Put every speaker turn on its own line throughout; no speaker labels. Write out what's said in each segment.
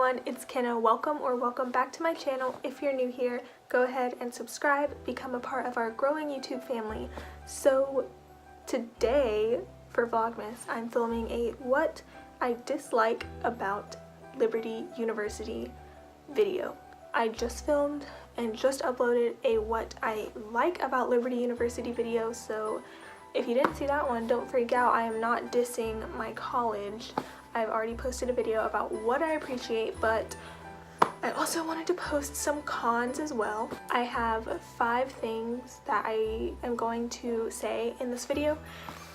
everyone, it's Kenna. Welcome back to my channel. If you're new here, go ahead and subscribe, become a part of our growing YouTube family. So today for Vlogmas, I'm filming a what I dislike about Liberty University video. I just filmed and just uploaded a what I like about Liberty University video, so if you didn't see that one, don't freak out. I am not dissing my college. I've already posted a video about what I appreciate, but I also wanted to post some cons as well. I have 5 things that I am going to say in this video,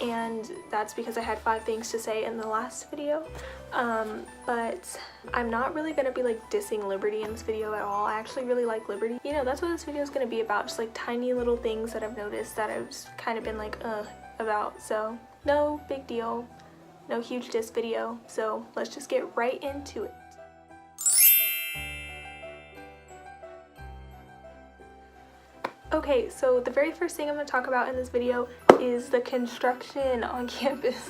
and that's because I had 5 things to say in the last video. But I'm not really going to be like dissing Liberty in this video at all. I actually really like Liberty. You know, that's what this video is going to be about, just like tiny little things that I've noticed that I've just kind of been like about. So no big deal. No huge diss video, so let's just get right into it. Okay, so the very first thing I'm going to talk about in this video is the construction on campus.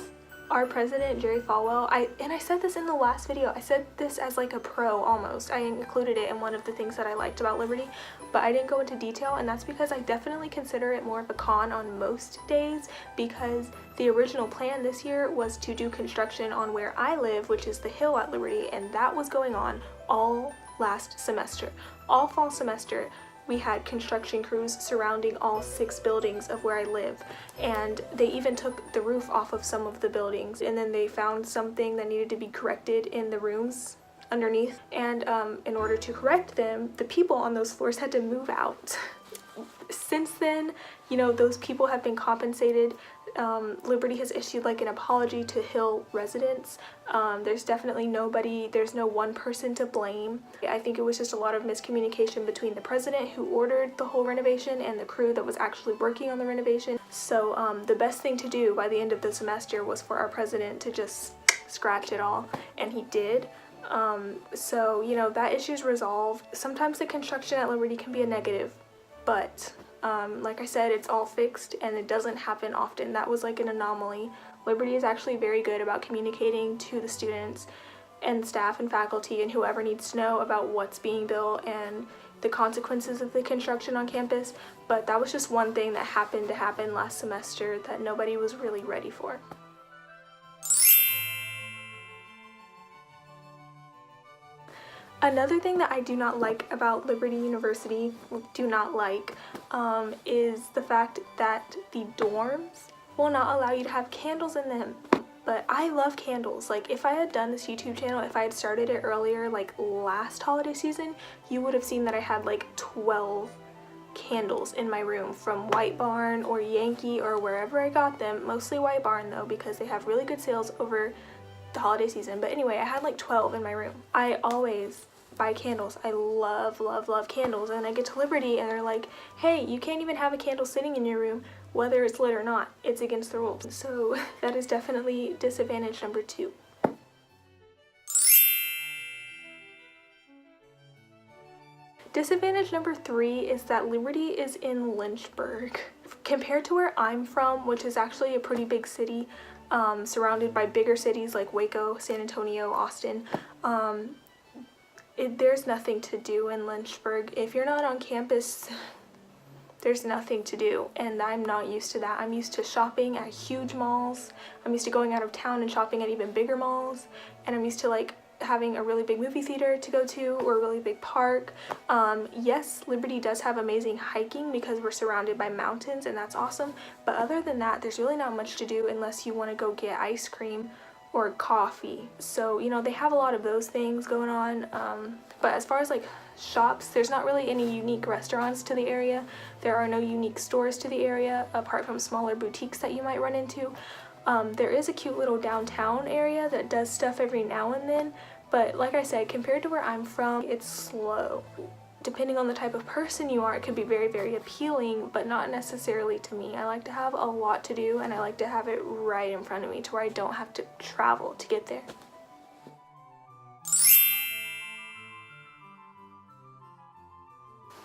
Our president, Jerry Falwell, I said this in the last video, I said this as like a pro almost. I included it in one of the things that I liked about Liberty, but I didn't go into detail, and that's because I definitely consider it more of a con on most days, because the original plan this year was to do construction on where I live, which is the Hill at Liberty, and that was going on all last semester. All fall semester, we had construction crews surrounding all 6 buildings of where I live, and they even took the roof off of some of the buildings, and then they found something that needed to be corrected in the rooms underneath, and in order to correct them, the people on those floors had to move out. Since then, you know, those people have been compensated. Liberty has issued like an apology to Hill residents. There's definitely there's no one person to blame. I think it was just a lot of miscommunication between the president who ordered the whole renovation and the crew that was actually working on the renovation. So the best thing to do by the end of the semester was for our president to just scratch it all, and he did. So, you know, that issue's resolved. Sometimes the construction at Liberty can be a negative, but like I said, it's all fixed and it doesn't happen often. That was like an anomaly. Liberty is actually very good about communicating to the students and staff and faculty and whoever needs to know about what's being built and the consequences of the construction on campus, but that was just one thing that happened to happen last semester that nobody was really ready for. Another thing that I do not like about Liberty University, is the fact that the dorms will not allow you to have candles in them. But I love candles. Like, if I had done this YouTube channel, if I had started it earlier, like last holiday season, you would have seen that I had like 12 candles in my room from White Barn or Yankee or wherever I got them. Mostly White Barn though, because they have really good sales over the holiday season. But anyway, I had like 12 in my room. I always buy candles. I love candles, and I get to Liberty and they're like, hey, you can't even have a candle sitting in your room whether it's lit or not. It's against the rules. So that is definitely disadvantage number 2. Disadvantage number 3 is that Liberty is in Lynchburg. Compared to where I'm from, which is actually a pretty big city, surrounded by bigger cities like Waco, San Antonio, Austin, there's nothing to do in Lynchburg. If you're not on campus, there's nothing to do, and I'm not used to that. I'm used to shopping at huge malls. I'm used to going out of town and shopping at even bigger malls, and I'm used to like having a really big movie theater to go to or a really big park. Yes, Liberty does have amazing hiking because we're surrounded by mountains, and that's awesome, but other than that, there's really not much to do unless you want to go get ice cream or coffee. So, you know, they have a lot of those things going on, but as far as like shops, there's not really any unique restaurants to the area. There are no unique stores to the area apart from smaller boutiques that you might run into. There is a cute little downtown area that does stuff every now and then, but like I said, compared to where I'm from, it's slow. Depending on the type of person you are, it could be very, very appealing, but not necessarily to me. I like to have a lot to do, and I like to have it right in front of me to where I don't have to travel to get there.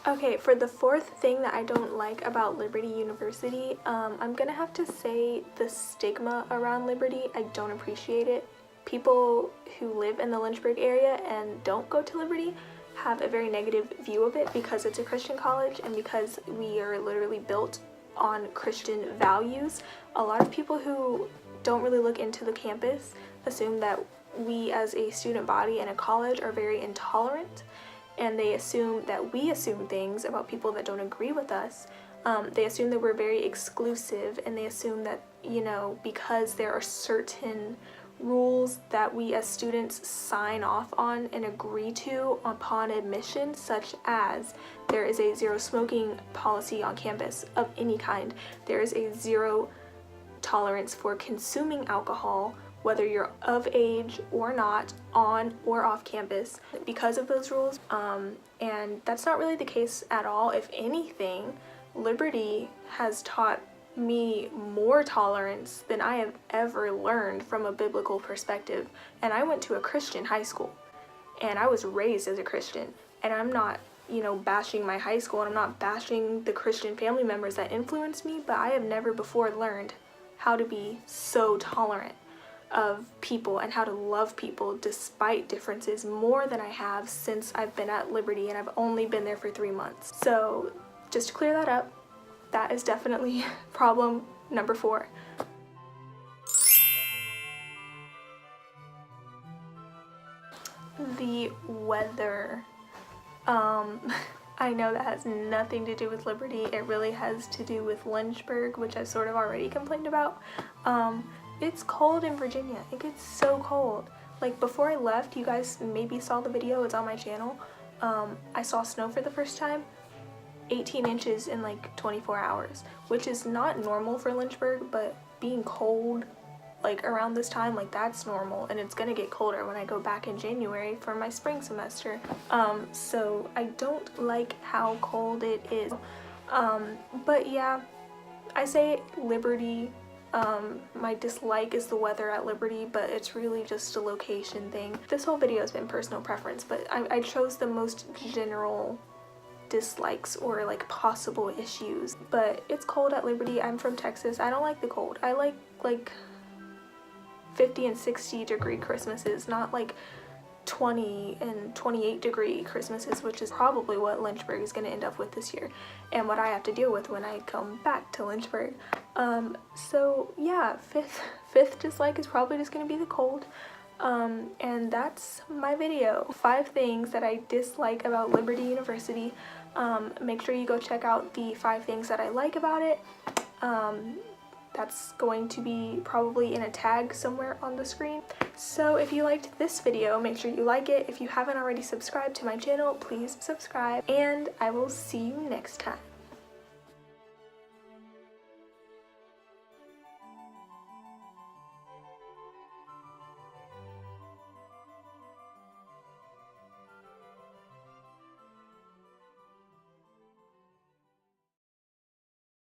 Okay, for the 4th thing that I don't like about Liberty University, I'm gonna have to say the stigma around Liberty. I don't appreciate it. people who live in the Lynchburg area and don't go to Liberty have a very negative view of it because it's a Christian college and because we are literally built on Christian values. A lot of people who don't really look into the campus assume that we as a student body in a college are very intolerant, and they assume that we assume things about people that don't agree with us. They assume that we're very exclusive, and they assume that, you know, because there are certain rules that we as students sign off on and agree to upon admission, such as there is a zero smoking policy on campus of any kind. There is a zero tolerance for consuming alcohol, whether you're of age or not, on or off campus, because of those rules. And that's not really the case at all. If anything, Liberty has taught me more tolerance than I have ever learned from a biblical perspective. And I went to a Christian high school, and I was raised as a Christian, and I'm not, you know, bashing my high school, and I'm not bashing the Christian family members that influenced me, but I have never before learned how to be so tolerant of people and how to love people despite differences more than I have since I've been at Liberty, and I've only been there for 3 months. So just to clear that up, that is definitely problem number 4. The weather. I know that has nothing to do with Liberty. It really has to do with Lynchburg, which I've sort of already complained about. It's cold in Virginia. It gets so cold. Like, before I left, you guys maybe saw the video, it's on my channel. I saw snow for the first time. 18 inches in like 24 hours, which is not normal for Lynchburg, but being cold like around this time, like, that's normal, and it's gonna get colder when I go back in January for my spring semester. So I don't like how cold it is. But yeah, I say Liberty. My dislike is the weather at Liberty, but it's really just a location thing. This whole video has been personal preference, but I chose the most general dislikes or like possible issues. But it's cold at Liberty. I'm from Texas. I don't like the cold. I like 50 and 60 degree Christmases, not like 20 and 28 degree Christmases, which is probably what Lynchburg is going to end up with this year and what I have to deal with when I come back to Lynchburg. So yeah, fifth dislike is probably just going to be the cold. And that's my video. 5 things that I dislike about Liberty University. Make sure you go check out the 5 things that I like about it. That's going to be probably in a tag somewhere on the screen. So if you liked this video, make sure you like it. If you haven't already subscribed to my channel, please subscribe, and I will see you next time.